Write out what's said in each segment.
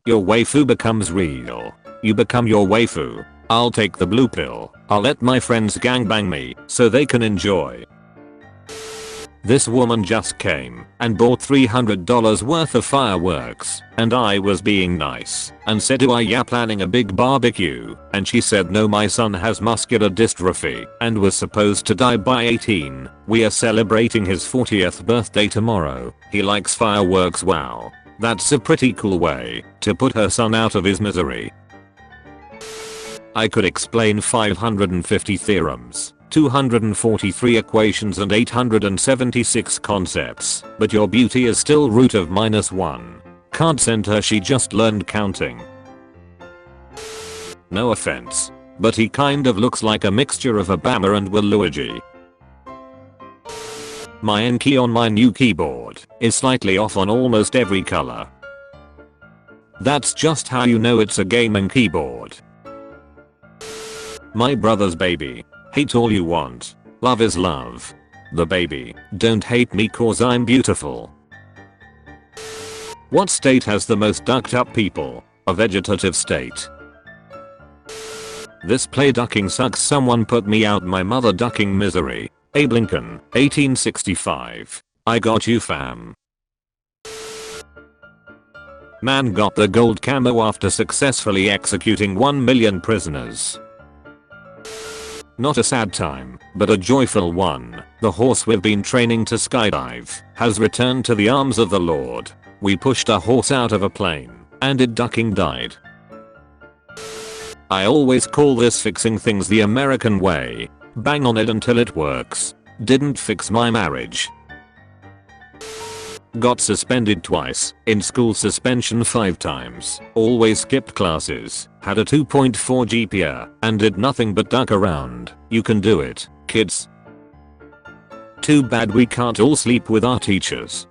Your waifu becomes real. You become your waifu. I'll take the blue pill. I'll let my friends gangbang me so they can enjoy. This woman just came and bought $300 worth of fireworks, and I was being nice and said, "Are ya planning a big barbecue?" And she said, "No, my son has muscular dystrophy and was supposed to die by 18. We are celebrating his 40th birthday tomorrow. He likes fireworks." Wow. That's a pretty cool way to put her son out of his misery. I could explain 550 theorems, 243 equations and 876 concepts, but your beauty is still root of -1. Can't send her, she just learned counting. No offense, but he kind of looks like a mixture of Obama and Waluigi. My N key on my new keyboard is slightly off on almost every color. That's just how you know it's a gaming keyboard. My brother's baby. Hate all you want. Love is love. The baby. Don't hate me cause I'm beautiful. What state has the most ducked up people? A vegetative state. This play ducking sucks. Someone put me out my mother ducking misery. Abe Lincoln, 1865. I got you, fam. Man got the gold camo after successfully executing 1 million prisoners. Not a sad time, but a joyful one. The horse we've been training to skydive has returned to the arms of the Lord. We pushed a horse out of a plane, and it ducking died. I always call this fixing things the American way. Bang on it until it works. Didn't fix my marriage. Got suspended twice, in school suspension 5 times, always skipped classes, had a 2.4 GPA, and did nothing but duck around. You can do it, kids. Too bad we can't all sleep with our teachers.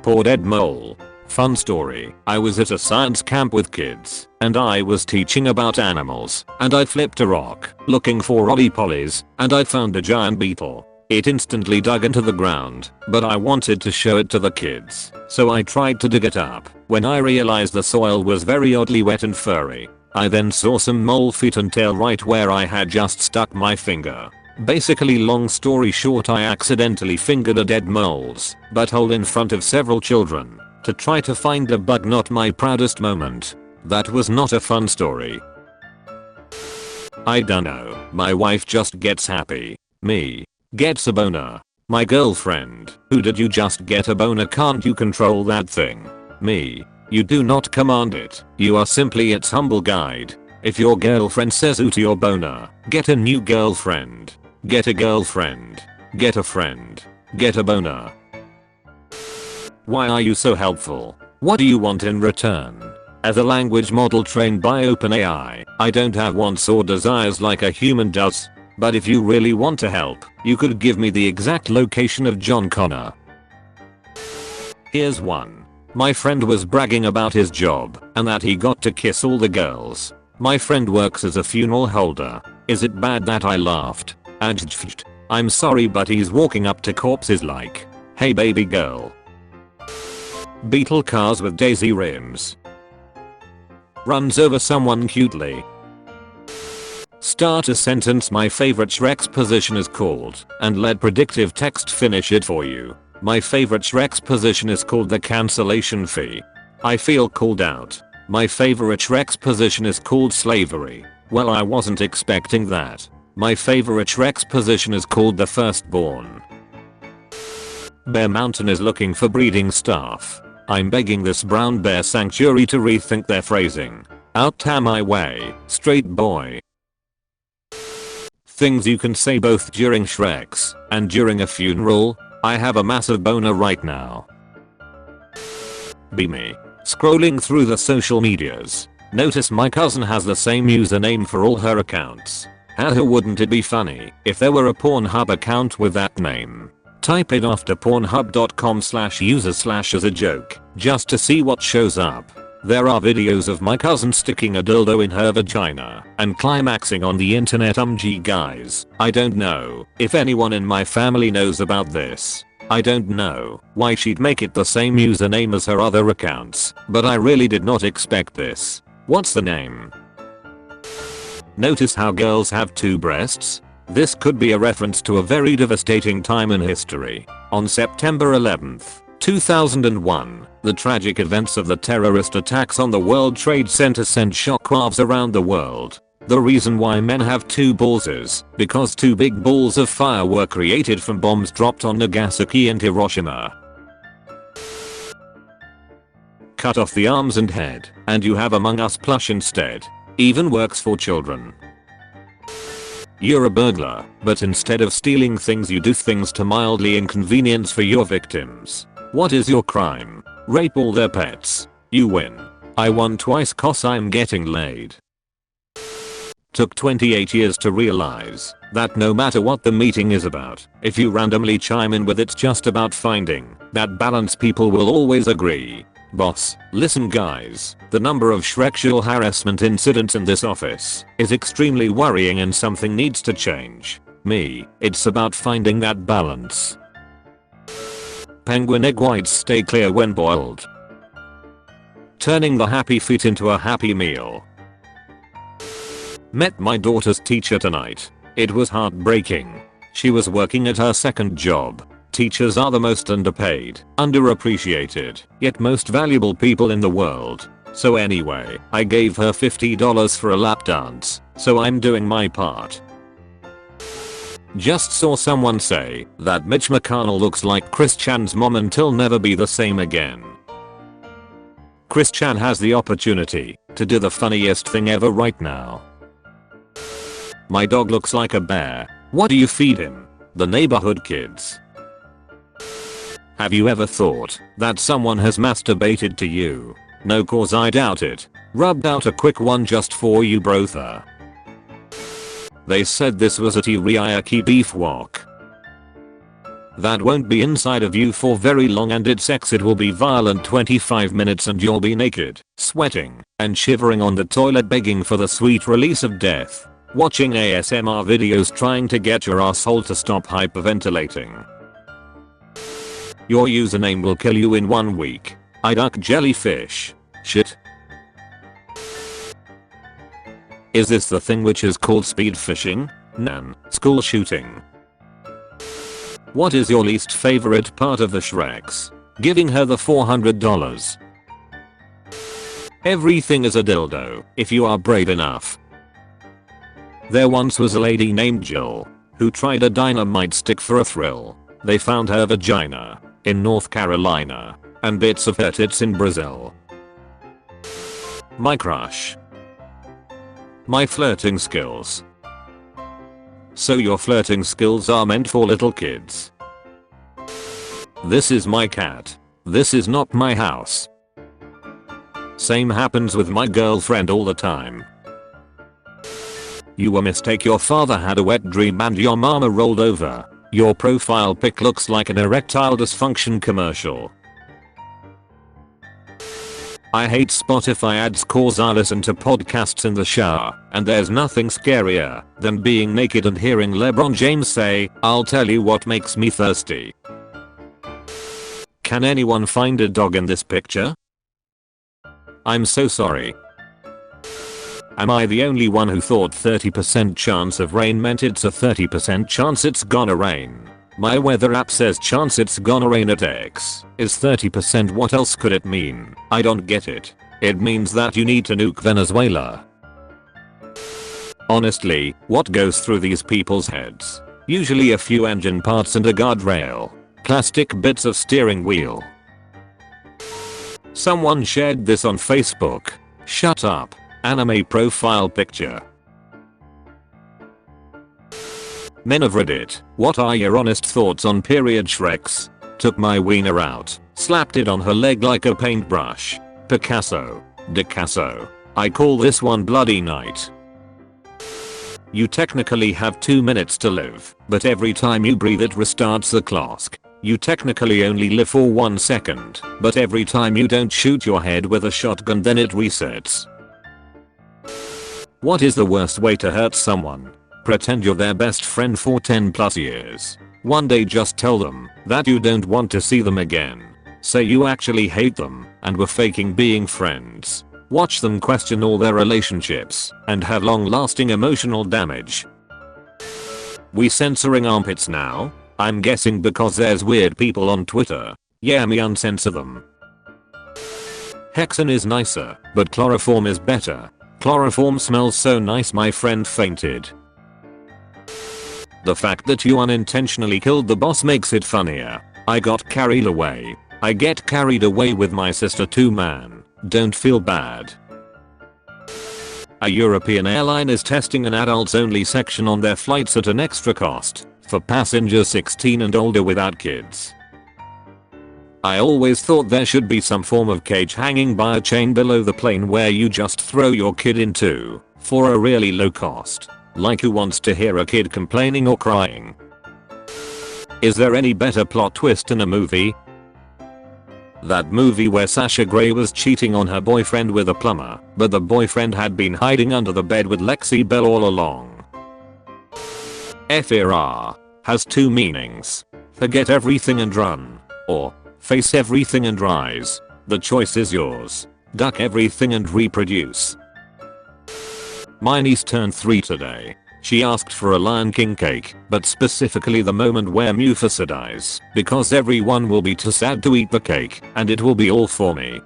Poor dead mole. Fun story. I was at a science camp with kids, and I was teaching about animals, and I flipped a rock, looking for roly-polies, and I found a giant beetle. It instantly dug into the ground, but I wanted to show it to the kids, so I tried to dig it up. When I realized the soil was very oddly wet and furry, I then saw some mole feet and tail right where I had just stuck my finger. Basically, long story short, I accidentally fingered a dead mole's butthole in front of several children to try to find a bug. Not my proudest moment. That was not a fun story. I dunno, my wife just gets happy. Me. Gets a boner. My girlfriend. Who did you just get a boner? Can't you control that thing? Me. You do not command it. You are simply its humble guide. If your girlfriend says ooh to your boner, get a new girlfriend. Get a girlfriend. Get a friend. Get a boner. Why are you so helpful? What do you want in return? As a language model trained by OpenAI, I don't have wants or desires like a human does. But if you really want to help, you could give me the exact location of John Connor. Here's one. My friend was bragging about his job and that he got to kiss all the girls. My friend works as a funeral holder. Is it bad that I laughed? I'm sorry, but he's walking up to corpses like, "Hey baby girl." Beetle cars with daisy rims. Runs over someone cutely. Start a sentence. My favorite Shrek's position is called, and let predictive text finish it for you. My favorite Shrek's position is called the cancellation fee. I feel called out. My favorite Shrek's position is called slavery. Well, I wasn't expecting that. My favorite Shrek's position is called the firstborn. Bear Mountain is looking for breeding staff. I'm begging this brown bear sanctuary to rethink their phrasing. Out my way, straight boy. Things you can say both during Shrek's and during a funeral. I have a massive boner right now. Be me. Scrolling through the social medias. Notice my cousin has the same username for all her accounts. How wouldn't it be funny if there were a Pornhub account with that name? Type it after pornhub.com/user/ as a joke, just to see what shows up. There are videos of my cousin sticking a dildo in her vagina and climaxing on the internet. Gee guys, I don't know if anyone in my family knows about this, I don't know why she'd make it the same username as her other accounts, but I really did not expect this. What's the name? Notice how girls have two breasts? This could be a reference to a very devastating time in history. On September 11th, 2001, the tragic events of the terrorist attacks on the World Trade Center sent shockwaves around the world. The reason why men have two balls is because two big balls of fire were created from bombs dropped on Nagasaki and Hiroshima. Cut off the arms and head, and you have Among Us plush instead. Even works for children. You're a burglar, but instead of stealing things you do things to mildly inconvenience for your victims. What is your crime? Rape all their pets. You win. I won twice 'cause I'm getting laid. Took 28 years to realize that no matter what the meeting is about, if you randomly chime in with "it's just about finding that balance," people will always agree. Boss, listen guys, the number of sexual harassment incidents in this office is extremely worrying and something needs to change. Me, it's about finding that balance. Penguin egg whites stay clear when boiled. Turning the happy feet into a happy meal. Met my daughter's teacher tonight. It was heartbreaking. She was working at her second job. Teachers are the most underpaid, underappreciated, yet most valuable people in the world. So anyway, I gave her $50 for a lap dance, so I'm doing my part. Just saw someone say that Mitch McConnell looks like Chris Chan's mom and he'll never be the same again. Chris Chan has the opportunity to do the funniest thing ever right now. My dog looks like a bear. What do you feed him? The neighborhood kids. Have you ever thought that someone has masturbated to you? No, cause I doubt it. Rubbed out a quick one just for you, brother. They said this was a teriyaki beef wok. That won't be inside of you for very long, and its exit will be violent 25 minutes and you'll be naked, sweating, and shivering on the toilet begging for the sweet release of death. Watching ASMR videos trying to get your asshole to stop hyperventilating. Your username will kill you in 1 week. I duck jellyfish. Shit. Is this the thing which is called speed fishing? Nan. School shooting. What is your least favorite part of the Shreks? Giving her the $400. Everything is a dildo, if you are brave enough. There once was a lady named Jill who tried a dynamite stick for a thrill. They found her vagina in North Carolina and bits of her tits in Brazil. My crush. My flirting skills. So your flirting skills are meant for little kids. This is my cat. This is not my house. Same happens with my girlfriend all the time. You were mistake, your father had a wet dream and your mama rolled over. Your profile pic looks like an erectile dysfunction commercial. I hate Spotify ads cause I listen to podcasts in the shower, and there's nothing scarier than being naked and hearing LeBron James say, "I'll tell you what makes me thirsty." Can anyone find a dog in this picture? I'm so sorry. Am I the only one who thought 30% chance of rain meant it's a 30% chance it's gonna rain? My weather app says chance it's gonna rain at X is 30%. What else could it mean? I don't get it. It means that you need to nuke Venezuela. Honestly, what goes through these people's heads? Usually a few engine parts and a guardrail. Plastic bits of steering wheel. Someone shared this on Facebook. Shut up. Anime profile picture. Men of Reddit, what are your honest thoughts on period Shreks? Took my wiener out, slapped it on her leg like a paintbrush. Picasso. Dicasso. I call this one Bloody Night. You technically have 2 minutes to live, but every time you breathe it restarts the clock. You technically only live for 1 second, but every time you don't shoot your head with a shotgun then it resets. What is the worst way to hurt someone? pretend you're their best friend for 10 plus years. One day just tell them that you don't want to see them again. Say you actually hate them and were faking being friends. Watch them question all their relationships and have long-lasting emotional damage. We censoring armpits now? I'm guessing because there's weird people on Twitter. Yeah, me uncensor them. Hexane is nicer, but chloroform is better. Chloroform smells so nice my friend fainted. The fact that you unintentionally killed the boss makes it funnier. I got carried away. I get carried away with my sister too, man. Don't feel bad. A European airline is testing an adults only section on their flights at an extra cost for passengers 16 and older without kids. I always thought there should be some form of cage hanging by a chain below the plane where you just throw your kid into for a really low cost. Like, who wants to hear a kid complaining or crying? Is there any better plot twist in a movie? That movie where Sasha Grey was cheating on her boyfriend with a plumber, but the boyfriend had been hiding under the bed with Lexi Bell all along. FRR has two meanings. Forget everything and run, or face everything and rise. The choice is yours. Duck everything and reproduce. My niece turned 3 today. She asked for a Lion King cake, but specifically the moment where Mufasa dies, because everyone will be too sad to eat the cake, and it will be all for me.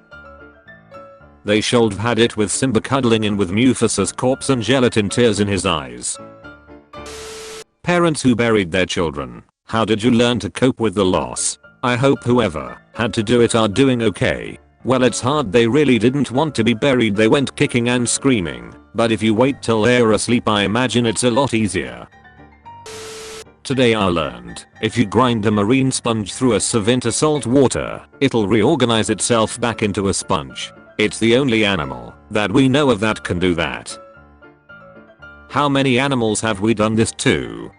They should have had it with Simba cuddling in with Mufasa's corpse and gelatin tears in his eyes. Parents who buried their children, how did you learn to cope with the loss? I hope whoever had to do it are doing okay. Well, it's hard, they really didn't want to be buried, they went kicking and screaming, but if you wait till they're asleep I imagine it's a lot easier. Today I learned, if you grind a marine sponge through a sieve into salt water, it'll reorganize itself back into a sponge. It's the only animal that we know of that can do that. How many animals have we done this to?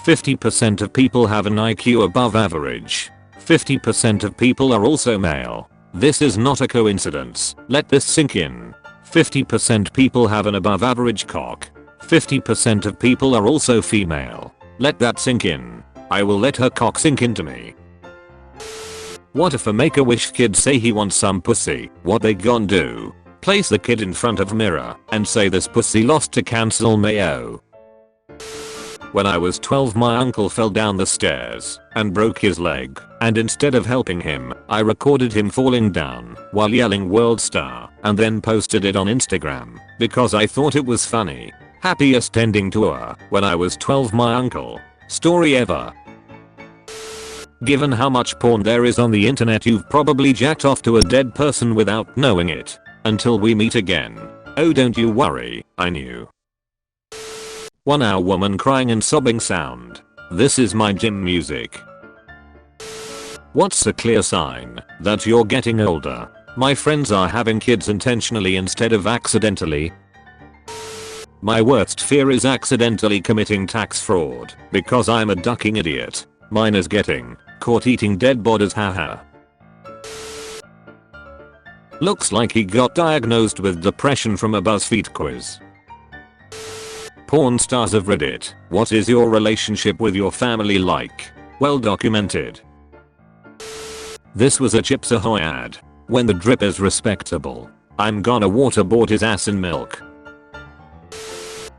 50% of people have an IQ above average. 50% of people are also male. This is not a coincidence. Let this sink in. 50% people have an above average cock. 50% of people are also female. Let that sink in. I will let her cock sink into me. What if a Make-A-Wish kid say he wants some pussy? What they gon' do? Place the kid in front of mirror and say this pussy lost to cancel mayo. When I was 12 my uncle fell down the stairs and broke his leg, and instead of helping him, I recorded him falling down while yelling world star and then posted it on Instagram because I thought it was funny. Happiest ending to a when I was 12 my uncle story ever. Given how much porn there is on the internet, you've probably jacked off to a dead person without knowing it. Until we meet again. Oh, don't you worry, I knew. 1 hour woman crying and sobbing sound. This is my gym music. What's a clear sign that you're getting older? My friends are having kids intentionally instead of accidentally. My worst fear is accidentally committing tax fraud because I'm a ducking idiot. Mine is getting caught eating dead bodies, haha. Looks like he got diagnosed with depression from a BuzzFeed quiz. Porn stars of Reddit, what is your relationship with your family like? Well documented. This was a Chips Ahoy ad. When the drip is respectable, I'm gonna waterboard his ass in milk.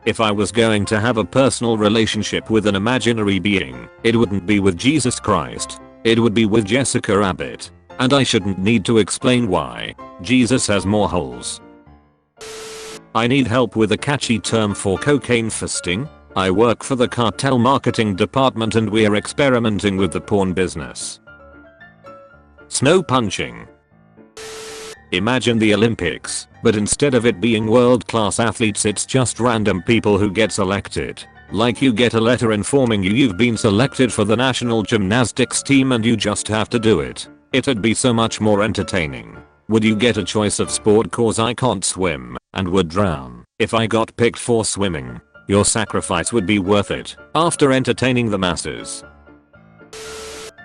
If I was going to have a personal relationship with an imaginary being, it wouldn't be with Jesus Christ. It would be with Jessica Rabbit. And I shouldn't need to explain why. Jesus has more holes. I need help with a catchy term for cocaine fisting. I work for the cartel marketing department and we're experimenting with the porn business. Snow punching. Imagine the Olympics, but instead of it being world-class athletes it's just random people who get selected. Like you get a letter informing you've been selected for the national gymnastics team and you just have to do it. It'd be so much more entertaining. Would you get a choice of sport cause I can't swim and would drown if I got picked for swimming? Your sacrifice would be worth it after entertaining the masses.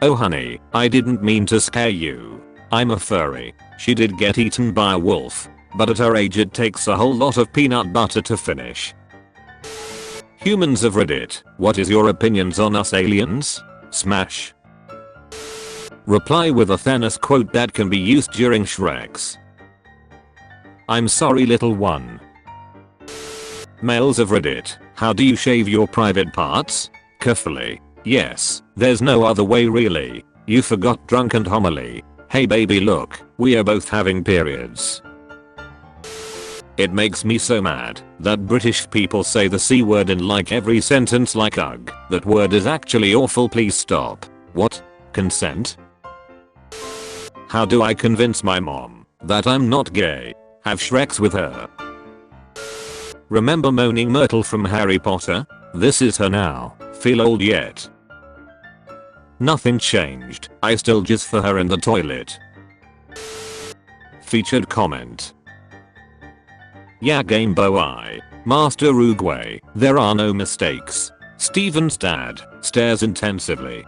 Oh honey, I didn't mean to scare you. I'm a furry. She did get eaten by a wolf, but at her age it takes a whole lot of peanut butter to finish. Humans of Reddit, what is your opinions on us aliens? Smash. Reply with a Thanos quote that can be used during Shreks. I'm sorry little one. Males of Reddit, how do you shave your private parts? Carefully. Yes, there's no other way really. You forgot drunk and homily. Hey baby look, we are both having periods. It makes me so mad that British people say the C word in like every sentence like ugh. That word is actually awful, please stop. What? Consent? How do I convince my mom that I'm not gay? Have Shreks with her. Remember Moaning Myrtle from Harry Potter? This is her now. Feel old yet? Nothing changed. I still jizz for her in the toilet. Featured comment. Yeah Game Boy. Master Uruguay. There are no mistakes. Steven's dad stares intensively